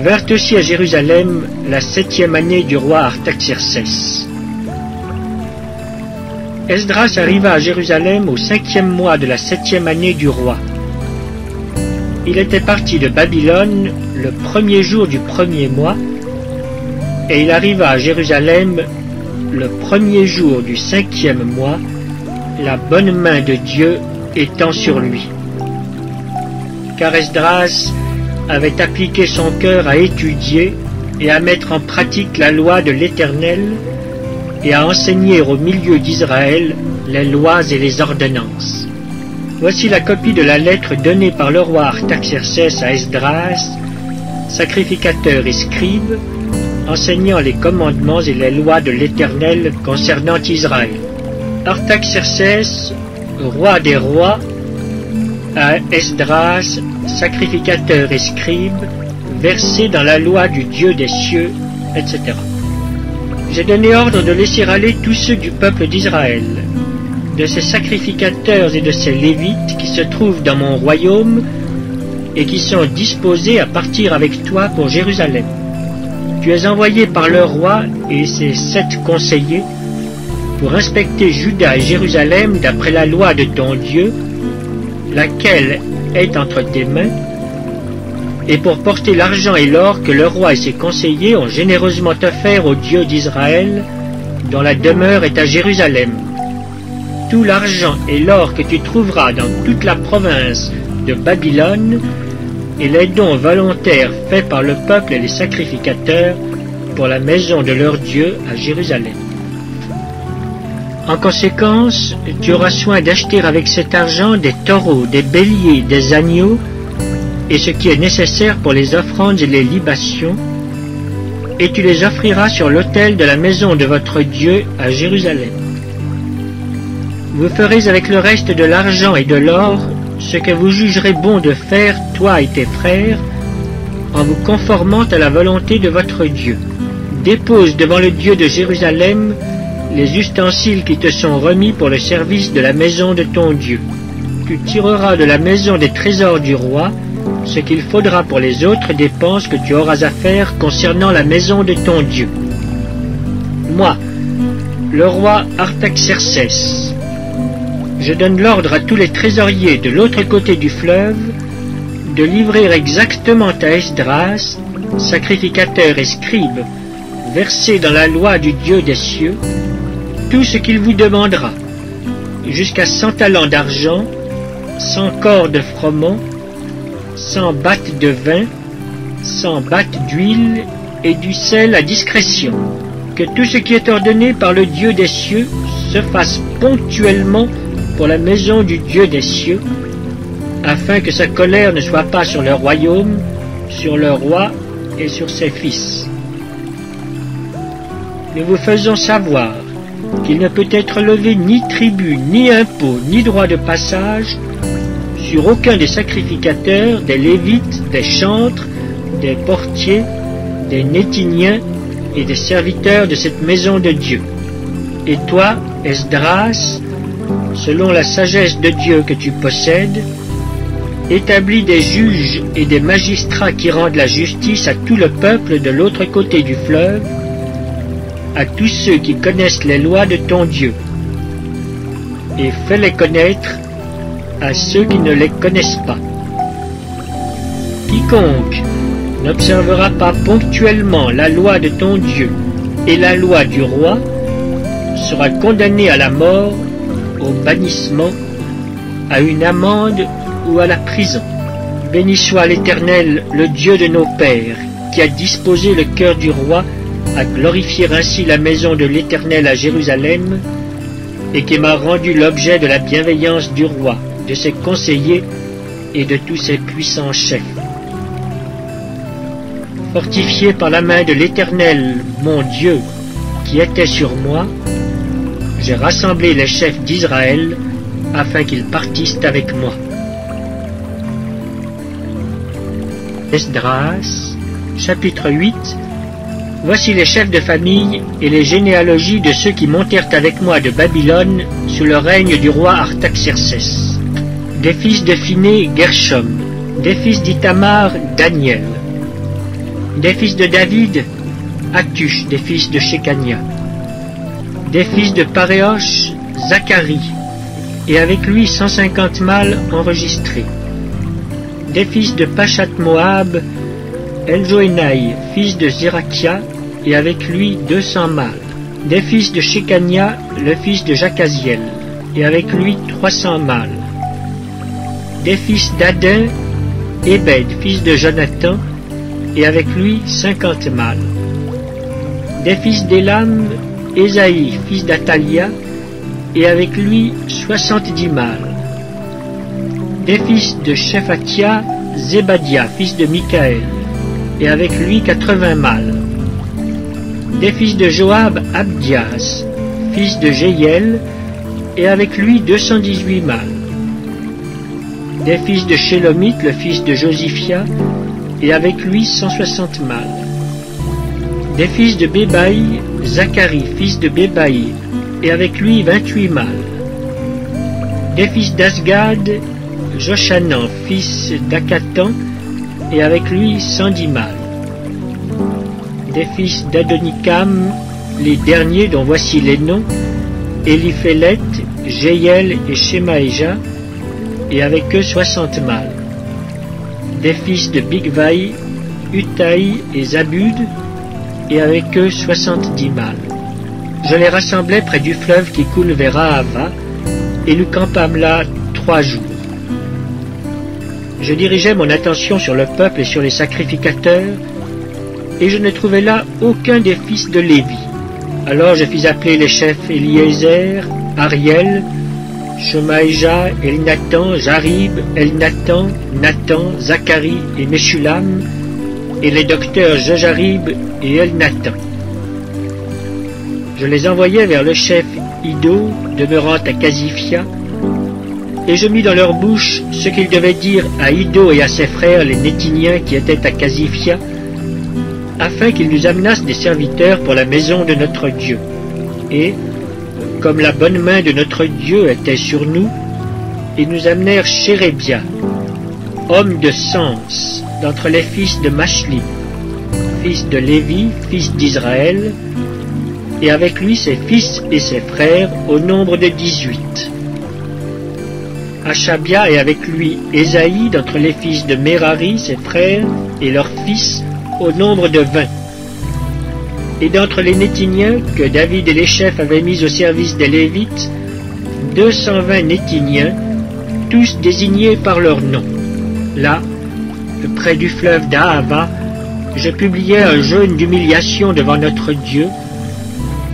vinrent aussi à Jérusalem la 7e année du roi Artaxercès. Esdras arriva à Jérusalem au 5e mois de la 7e année du roi. Il était parti de Babylone le 1er jour du 1er mois, et il arriva à Jérusalem le 1er jour du 5e mois, la bonne main de Dieu étant sur lui. Car Esdras avait appliqué son cœur à étudier et à mettre en pratique la loi de l'Éternel et à enseigner au milieu d'Israël les lois et les ordonnances. Voici la copie de la lettre donnée par le roi Artaxercès à Esdras, sacrificateur et scribe, enseignant les commandements et les lois de l'Éternel concernant Israël. Artaxercès, roi des rois, à Esdras, sacrificateur et scribe, versé dans la loi du Dieu des cieux, etc. J'ai donné ordre de laisser aller tous ceux du peuple d'Israël, de ses sacrificateurs et de ses Lévites qui se trouvent dans mon royaume et qui sont disposés à partir avec toi pour Jérusalem. Tu es envoyé par le roi et ses 7 conseillers pour inspecter Juda et Jérusalem d'après la loi de ton Dieu, laquelle est entre tes mains, et pour porter l'argent et l'or que le roi et ses conseillers ont généreusement offert au Dieu d'Israël, dont la demeure est à Jérusalem. Tout l'argent et l'or que tu trouveras dans toute la province de Babylone, et les dons volontaires faits par le peuple et les sacrificateurs pour la maison de leur Dieu à Jérusalem. En conséquence, tu auras soin d'acheter avec cet argent des taureaux, des béliers, des agneaux, et ce qui est nécessaire pour les offrandes et les libations, et tu les offriras sur l'autel de la maison de votre Dieu à Jérusalem. Vous ferez avec le reste de l'argent et de l'or ce que vous jugerez bon de faire, toi et tes frères, en vous conformant à la volonté de votre Dieu. Dépose devant le Dieu de Jérusalem les ustensiles qui te sont remis pour le service de la maison de ton Dieu. Tu tireras de la maison des trésors du roi ce qu'il faudra pour les autres dépenses que tu auras à faire concernant la maison de ton Dieu. Moi, le roi Artaxerxès, je donne l'ordre à tous les trésoriers de l'autre côté du fleuve de livrer exactement à Esdras, sacrificateur et scribe, versé dans la loi du Dieu des cieux, tout ce qu'il vous demandera, jusqu'à 100 talents d'argent, 100 corps de froment, 100 battes de vin, 100 battes d'huile et du sel à discrétion. Que tout ce qui est ordonné par le Dieu des cieux se fasse ponctuellement pour la maison du Dieu des cieux, afin que sa colère ne soit pas sur le royaume, sur le roi et sur ses fils. Nous vous faisons savoir qu'il ne peut être levé ni tribut, ni impôt, ni droit de passage sur aucun des sacrificateurs, des Lévites, des chantres, des portiers, des Néthiniens et des serviteurs de cette maison de Dieu. Et toi, Esdras, selon la sagesse de Dieu que tu possèdes, établis des juges et des magistrats qui rendent la justice à tout le peuple de l'autre côté du fleuve, à tous ceux qui connaissent les lois de ton Dieu, et fais-les connaître à ceux qui ne les connaissent pas. Quiconque n'observera pas ponctuellement la loi de ton Dieu et la loi du roi sera condamné à la mort, au bannissement, à une amende ou à la prison. Béni soit l'Éternel, le Dieu de nos pères, qui a disposé le cœur du roi à glorifier ainsi la maison de l'Éternel à Jérusalem, et qui m'a rendu l'objet de la bienveillance du roi, de ses conseillers et de tous ses puissants chefs. Fortifié par la main de l'Éternel, mon Dieu, qui était sur moi, j'ai rassemblé les chefs d'Israël afin qu'ils partissent avec moi. Esdras, chapitre 8. Voici les chefs de famille et les généalogies de ceux qui montèrent avec moi de Babylone sous le règne du roi Artaxerxès. Des fils de Phiné, Gershom. Des fils d'Ithamar, Daniel. Des fils de David, Hattush, des fils de Shekania. Des fils de Paréosh, Zacharie, et avec lui 150 mâles enregistrés. Des fils de Pachat-Moab, Eljoénaï, fils de Zérakia, et avec lui 200 mâles. Des fils de Shekania, le fils de Jacaziel, et avec lui 300 mâles. Des fils d'Adin, Ébed, fils de Jonathan, et avec lui 50 mâles. Des fils d'Élam, Ésaïe, fils d'Atalia, et avec lui 70 mâles. Des fils de Shephatia, Zébadia, fils de Michaël, et avec lui 80 mâles. Des fils de Joab, Abdias, fils de Jéiel, et avec lui 218 mâles. Des fils de Shélomith, le fils de Josiphia, et avec lui 160 mâles. Des fils de Bébaï, Zacharie, fils de Bébaï, et avec lui 28 mâles. Des fils d'Asgad, Joshanan, fils d'Akatan, et avec lui 110 mâles. Des fils d'Adonikam, les derniers dont voici les noms, Éliphélet, Jéiel et Shemaéja, et avec eux 60 mâles. Des fils de Bigvaï, Utaï et Zabud, et avec eux 70 mâles. Je les rassemblai près du fleuve qui coule vers Ahava, et nous campâmes là 3 jours. Je dirigeai mon attention sur le peuple et sur les sacrificateurs, et je ne trouvai là aucun des fils de Lévi. Alors je fis appeler les chefs Eliezer, Ariel, Shemaïja, Elnathan, Jarib, Elnathan, Nathan, Zacharie et Meshulam, et les docteurs Jojarib et Elnathan. Je les envoyai vers le chef Iddo, demeurant à Casifia, et je mis dans leur bouche ce qu'ils devaient dire à Iddo et à ses frères les Néthiniens qui étaient à Casifia, afin qu'ils nous amenassent des serviteurs pour la maison de notre Dieu. Et, comme la bonne main de notre Dieu était sur nous, ils nous amenèrent Chérébia, homme de sens d'entre les fils de Machli, fils de Lévi, fils d'Israël, et avec lui ses fils et ses frères au nombre de 18. Achabia et avec lui Ésaïe d'entre les fils de Mérari, ses frères et leurs fils au nombre de 20. Et d'entre les Nétiniens que David et les chefs avaient mis au service des Lévites, 220 Nétiniens, tous désignés par leur nom. Là, près du fleuve d'Ahava, je publiai un jeûne d'humiliation devant notre Dieu,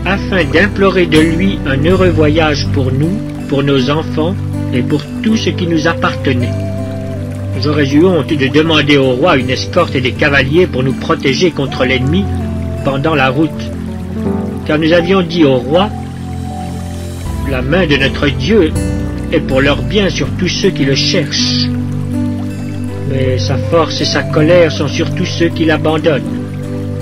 afin d'implorer de lui un heureux voyage pour nous, pour nos enfants et pour tout ce qui nous appartenait. J'aurais eu honte de demander au roi une escorte et des cavaliers pour nous protéger contre l'ennemi pendant la route, car nous avions dit au roi, « La main de notre Dieu est pour leur bien sur tous ceux qui le cherchent. » Mais sa force et sa colère sont sur tous ceux qui l'abandonnent.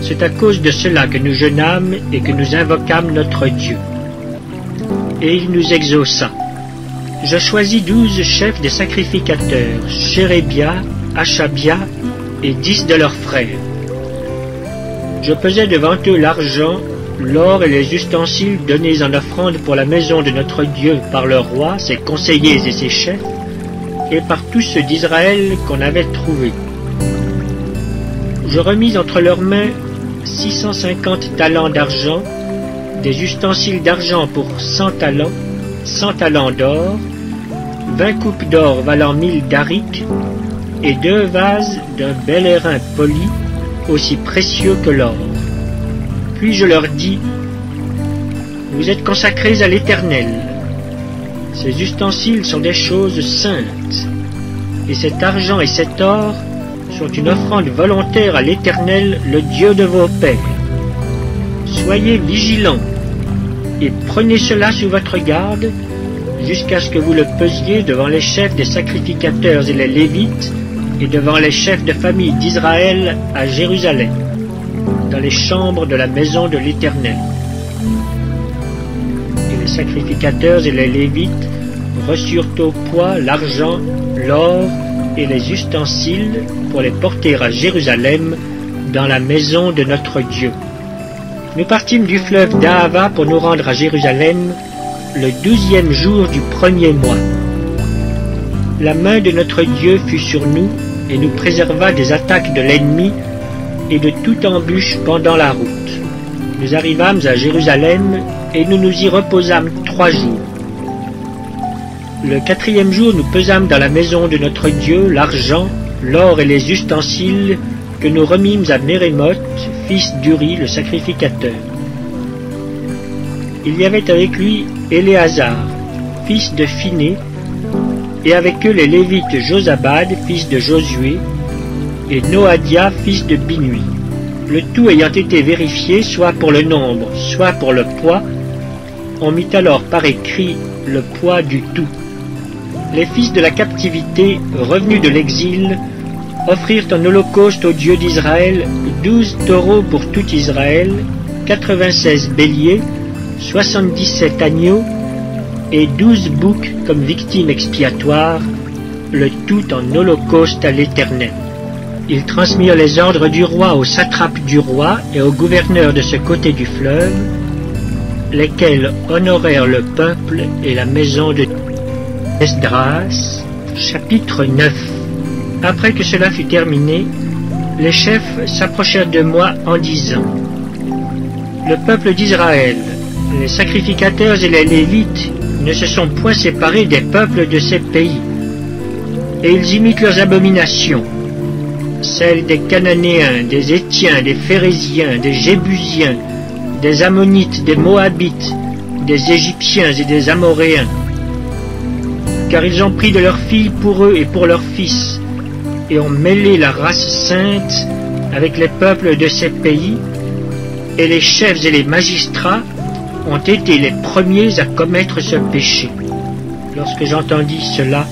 C'est à cause de cela que nous jeûnâmes et que nous invoquâmes notre Dieu. Et il nous exauça. Je choisis 12 chefs des sacrificateurs, Chérébia, Achabia et 10 de leurs frères. Je pesai devant eux l'argent, l'or et les ustensiles donnés en offrande pour la maison de notre Dieu par le roi, ses conseillers et ses chefs, et par tous ceux d'Israël qu'on avait trouvés. Je remis entre leurs mains 650 talents d'argent, des ustensiles d'argent pour 100 talents d'or, 20 coupes d'or valant 1000 darics, et 2 vases d'un bel airain poli, aussi précieux que l'or. Puis je leur dis, « Vous êtes consacrés à l'Éternel. Ces ustensiles sont des choses saintes, et cet argent et cet or sont une offrande volontaire à l'Éternel, le Dieu de vos pères. Soyez vigilants, et prenez cela sous votre garde, jusqu'à ce que vous le pesiez devant les chefs des sacrificateurs et les Lévites, et devant les chefs de famille d'Israël à Jérusalem, dans les chambres de la maison de l'Éternel. » Et les sacrificateurs et les Lévites reçurent au poids l'argent, l'or et les ustensiles pour les porter à Jérusalem, dans la maison de notre Dieu. Nous partîmes du fleuve d'Ahava pour nous rendre à Jérusalem le 12e jour du 1er mois. La main de notre Dieu fut sur nous et nous préserva des attaques de l'ennemi et de toute embûche pendant la route. Nous arrivâmes à Jérusalem et nous nous y reposâmes 3 jours. Le 4e jour, nous pesâmes dans la maison de notre Dieu l'argent, l'or et les ustensiles que nous remîmes à Mérémoth, fils d'Uri, le sacrificateur. Il y avait avec lui Éléazar, fils de Phiné, et avec eux les Lévites Josabad, fils de Josué, et Noadia, fils de Binui. Le tout ayant été vérifié, soit pour le nombre, soit pour le poids, on mit alors par écrit le poids du tout. Les fils de la captivité, revenus de l'exil, offrirent en holocauste au Dieu d'Israël 12 taureaux pour tout Israël, 96 béliers, 77 agneaux et 12 boucs comme victime expiatoire, le tout en holocauste à l'Éternel. Ils transmirent les ordres du roi aux satrapes du roi et aux gouverneurs de ce côté du fleuve, lesquels honorèrent le peuple et la maison de Esdras, chapitre 9. Après que cela fut terminé, les chefs s'approchèrent de moi en disant, « Le peuple d'Israël, les sacrificateurs et les Lévites ne se sont point séparés des peuples de ces pays, et ils imitent leurs abominations, celles des Cananéens, des Étiens, des Phérésiens, des Jébusiens, des Ammonites, des Moabites, des Égyptiens et des Amoréens, car ils ont pris de leurs filles pour eux et pour leurs fils, et ont mêlé la race sainte avec les peuples de ces pays, et les chefs et les magistrats ont été les premiers à commettre ce péché. Lorsque j'entendis cela,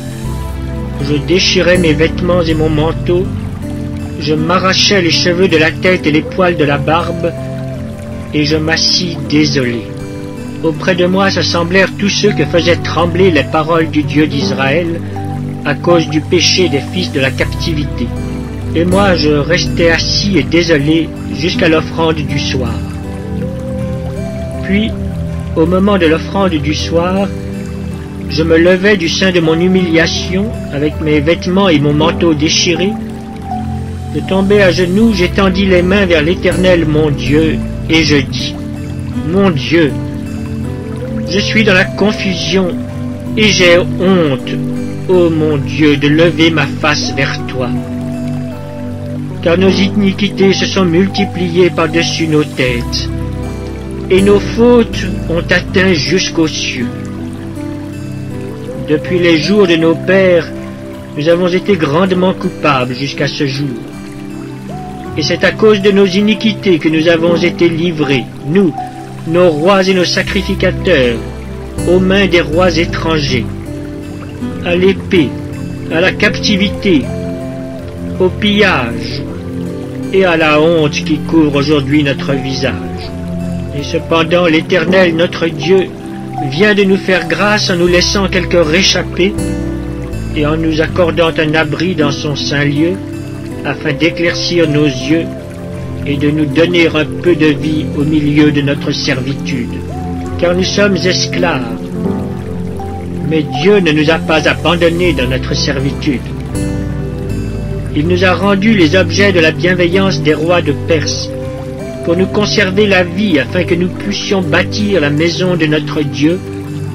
je déchirai mes vêtements et mon manteau, je m'arrachai les cheveux de la tête et les poils de la barbe, et je m'assis désolé. Auprès de moi s'assemblèrent tous ceux que faisaient trembler les paroles du Dieu d'Israël, à cause du péché des fils de la captivité. Et moi je restais assis et désolé jusqu'à l'offrande du soir. Puis, au moment de l'offrande du soir, je me levai du sein de mon humiliation, avec mes vêtements et mon manteau déchirés. Je tombai à genoux, j'étendis les mains vers l'Éternel mon Dieu, et je dis, « Mon Dieu, je suis dans la confusion, et j'ai honte, ô mon Dieu, de lever ma face vers toi. Car nos iniquités se sont multipliées par-dessus nos têtes, et nos fautes ont atteint jusqu'aux cieux. Depuis les jours de nos pères, nous avons été grandement coupables jusqu'à ce jour. Et c'est à cause de nos iniquités que nous avons été livrés, nous, nos rois et nos sacrificateurs, aux mains des rois étrangers, à l'épée, à la captivité, au pillage et à la honte qui couvre aujourd'hui notre visage. Et cependant l'Éternel, notre Dieu, vient de nous faire grâce en nous laissant quelques réchappés et en nous accordant un abri dans son saint lieu, afin d'éclaircir nos yeux et de nous donner un peu de vie au milieu de notre servitude. Car nous sommes esclaves, mais Dieu ne nous a pas abandonnés dans notre servitude. Il nous a rendus les objets de la bienveillance des rois de Perse, pour nous conserver la vie afin que nous puissions bâtir la maison de notre Dieu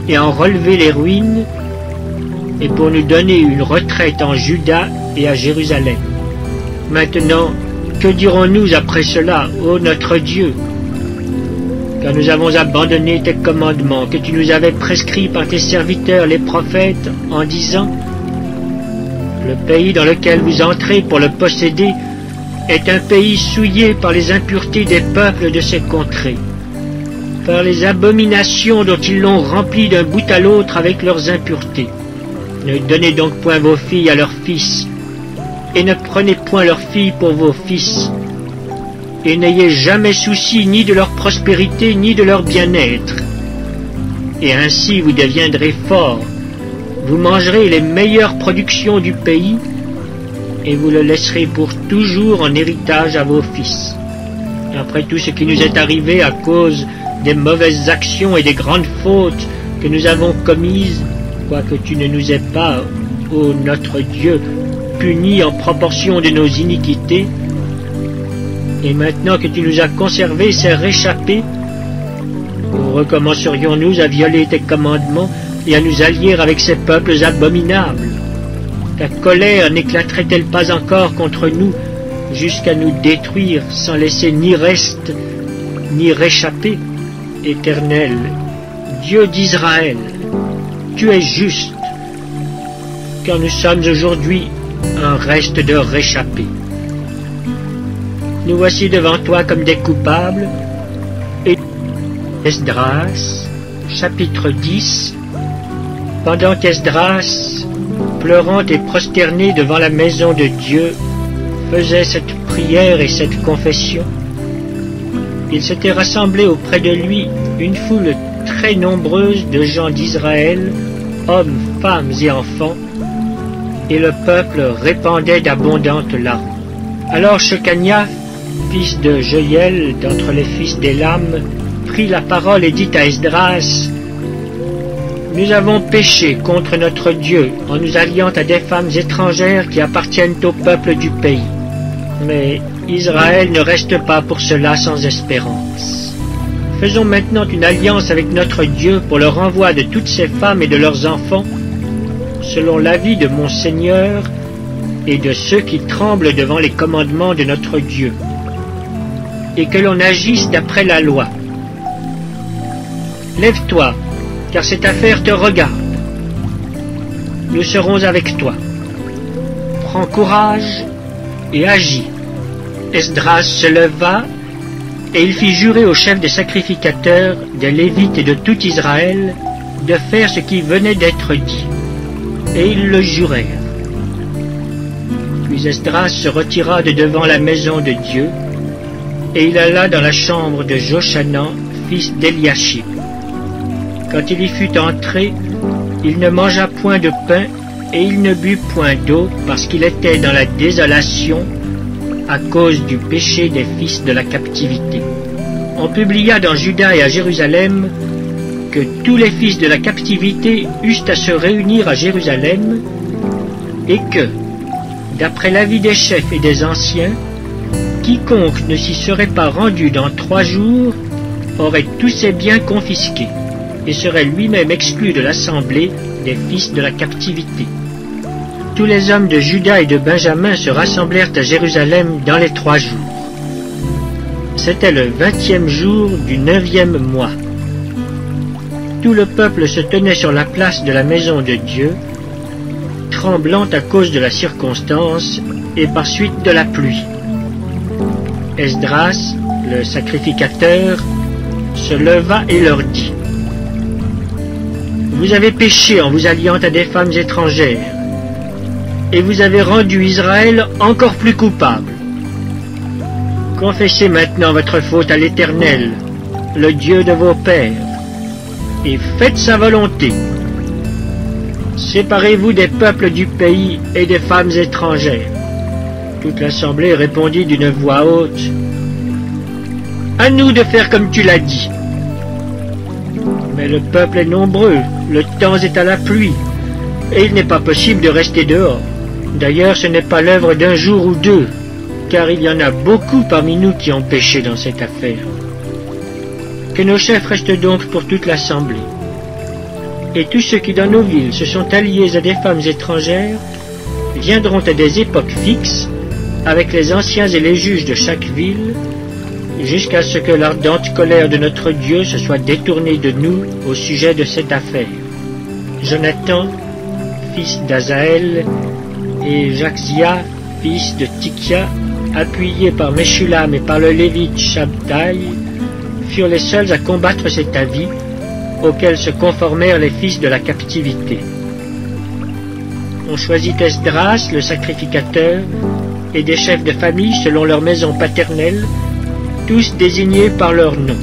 et en relever les ruines, et pour nous donner une retraite en Juda et à Jérusalem. Maintenant, que dirons-nous après cela, ô notre Dieu? Car nous avons abandonné tes commandements que tu nous avais prescrits par tes serviteurs les prophètes en disant, « Le pays dans lequel vous entrez pour le posséder est un pays souillé par les impuretés des peuples de ces contrées, par les abominations dont ils l'ont rempli d'un bout à l'autre avec leurs impuretés. Ne donnez donc point vos filles à leurs fils, et ne prenez point leurs filles pour vos fils, et n'ayez jamais souci ni de leur prospérité ni de leur bien-être. Et ainsi vous deviendrez forts, vous mangerez les meilleures productions du pays, et vous le laisserez pour toujours en héritage à vos fils. Après tout ce qui nous est arrivé à cause des mauvaises actions et des grandes fautes que nous avons commises, quoique tu ne nous aies pas, ô notre Dieu, punis en proportion de nos iniquités, et maintenant que tu nous as conservé ces réchappés, recommencerions-nous à violer tes commandements et à nous allier avec ces peuples abominables? Ta colère n'éclaterait-elle pas encore contre nous jusqu'à nous détruire sans laisser ni reste ni réchappé? Éternel, Dieu d'Israël, tu es juste, car nous sommes aujourd'hui un reste de réchappés. Nous voici devant toi comme des coupables, et Esdras, chapitre 10. Pendant qu'Esdras, pleurant et prosterné devant la maison de Dieu, faisait cette prière et cette confession, il s'était rassemblé auprès de lui une foule très nombreuse de gens d'Israël, hommes, femmes et enfants, et le peuple répandait d'abondantes larmes. Alors Shekania, fils de Joël, d'entre les fils d'Élam, prit la parole et dit à Esdras, « Nous avons péché contre notre Dieu en nous alliant à des femmes étrangères qui appartiennent au peuple du pays. Mais Israël ne reste pas pour cela sans espérance. Faisons maintenant une alliance avec notre Dieu pour le renvoi de toutes ces femmes et de leurs enfants, selon l'avis de mon Seigneur et de ceux qui tremblent devant les commandements de notre Dieu, et que l'on agisse d'après la loi. Lève-toi, car cette affaire te regarde. Nous serons avec toi. Prends courage et agis. » Esdras se leva, et il fit jurer au chef des sacrificateurs, des Lévites et de tout Israël, de faire ce qui venait d'être dit. Et ils le jurèrent. Puis Esdras se retira de devant la maison de Dieu, et il alla dans la chambre de Jochanan, fils d'Eliashib. Quand il y fut entré, il ne mangea point de pain, et il ne but point d'eau parce qu'il était dans la désolation à cause du péché des fils de la captivité. On publia dans Juda et à Jérusalem que tous les fils de la captivité eussent à se réunir à Jérusalem et que, d'après l'avis des chefs et des anciens, quiconque ne s'y serait pas rendu dans 3 jours aurait tous ses biens confisqués et serait lui-même exclu de l'assemblée des fils de la captivité. Tous les hommes de Juda et de Benjamin se rassemblèrent à Jérusalem dans les 3 jours. C'était le 20e jour du 9e mois. Tout le peuple se tenait sur la place de la maison de Dieu, tremblant à cause de la circonstance et par suite de la pluie. Esdras, le sacrificateur, se leva et leur dit: Vous avez péché en vous alliant à des femmes étrangères, et vous avez rendu Israël encore plus coupable. Confessez maintenant votre faute à l'Éternel, le Dieu de vos pères, et faites sa volonté. Séparez-vous des peuples du pays et des femmes étrangères. Toute l'assemblée répondit d'une voix haute: À nous de faire comme tu l'as dit. Mais le peuple est nombreux, le temps est à la pluie, et il n'est pas possible de rester dehors. D'ailleurs, ce n'est pas l'œuvre d'un jour ou 2, car il y en a beaucoup parmi nous qui ont péché dans cette affaire. Que nos chefs restent donc pour toute l'assemblée. Et tous ceux qui dans nos villes se sont alliés à des femmes étrangères viendront à des époques fixes avec les anciens et les juges de chaque ville, jusqu'à ce que l'ardente colère de notre Dieu se soit détournée de nous au sujet de cette affaire. Jonathan, fils d'Azaël, et Jaxia, fils de Tikia, appuyés par Meshulam et par le Lévite Shabtai, furent les seuls à combattre cet avis, auquel se conformèrent les fils de la captivité. On choisit Esdras, le sacrificateur, et des chefs de famille selon leur maison paternelle, tous désignés par leur nom.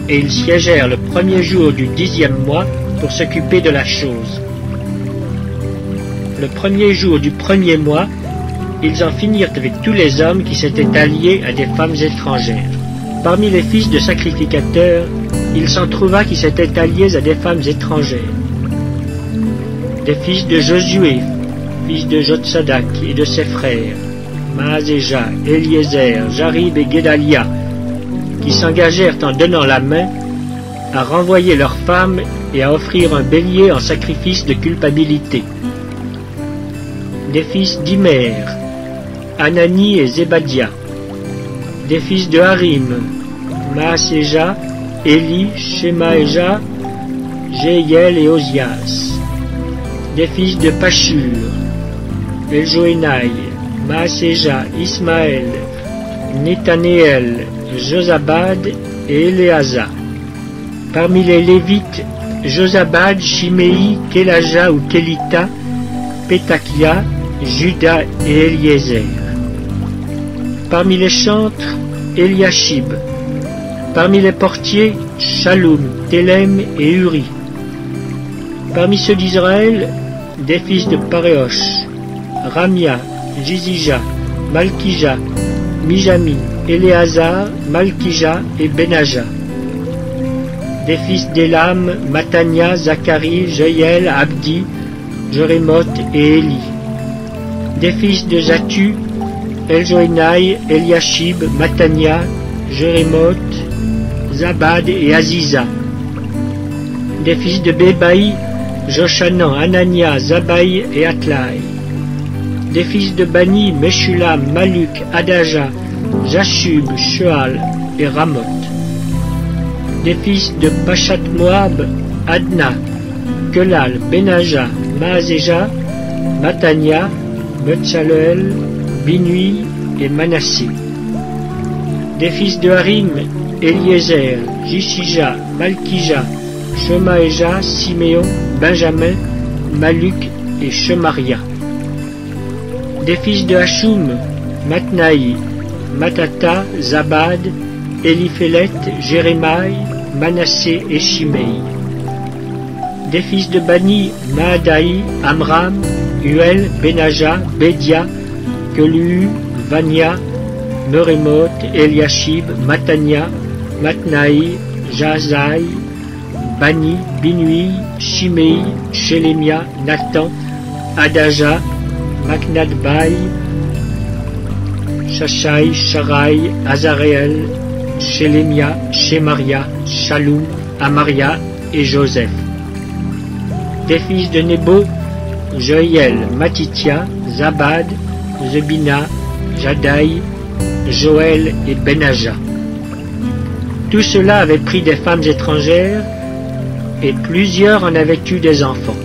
Et ils siégèrent le 1er jour du 10e mois pour s'occuper de la chose. Le 1er jour du 1er mois, ils en finirent avec tous les hommes qui s'étaient alliés à des femmes étrangères. Parmi les fils de sacrificateurs, il s'en trouva qui s'étaient alliés à des femmes étrangères. Des fils de Josué, fils de Jotsadak et de ses frères, Maazéja, Eliezer, Jarib et Guédalia, qui s'engagèrent en donnant la main à renvoyer leurs femmes et à offrir un bélier en sacrifice de culpabilité. Des fils d'Imer, Anani et Zébadia. Des fils de Harim, Maaséja, Éli, Shemaéja, Jéiel et Ozias. Des fils de Pachur, Eljoénaï, Maaséja, Ismaël, Nethanéel, Josabad et Éléazar. Parmi les Lévites, Josabad, Chiméi, Kélaja ou Kélita, Pétakia, Juda et Eliezer. Parmi les chantres, Eliashib. Parmi les portiers, Shaloum, Télem et Uri. Parmi ceux d'Israël, des fils de Paréosh, Ramia, Jizija, Malkija, Mijami, Éléazar, Malkija et Benaja. Des fils d'Élam, Matania, Zacharie, Jeiel, Abdi, Jérémoth et Éli. Des fils de Zatu, Eljoénaï, Eliashib, Matania, Jérémoth, Zabad et Aziza. Des fils de Bébaï, Joshanan, Anania, Zabaï et Atlaï. Des fils de Bani, Meshulam, Maluk, Adaja, Jashub, Shoal et Ramoth. Des fils de Pachat Moab, Adna, Kelal, Benaja, Maazéja, Matania, Betsaleel, Binui et Manassé. Des fils de Harim, Eliezer, Jishija, Malkija, Shemaéja, Siméon, Benjamin, Maluk et Shemaria. Des fils de Hashum, Matnaï, Matata, Zabad, Eliphélet, Jérémaï, Manassé et Shimei. Des fils de Bani, Maadaï, Amram, Uel, Benaja, Bédia, Kelu, Vania, Meremoth, Eliashib, Matania, Matnaï, Jazaï, Bani, Binui, Shimei, Shelemia, Nathan, Adaja, Maknadbaï, Shashai, Sharai, Azareel, Shelemia, Shemaria, Shalom, Amaria et Joseph. Des fils de Nebo, Joël, Matitia, Zabad, Zebina, Jadaï, Joël et Benaja. Tout cela avait pris des femmes étrangères, et plusieurs en avaient eu des enfants.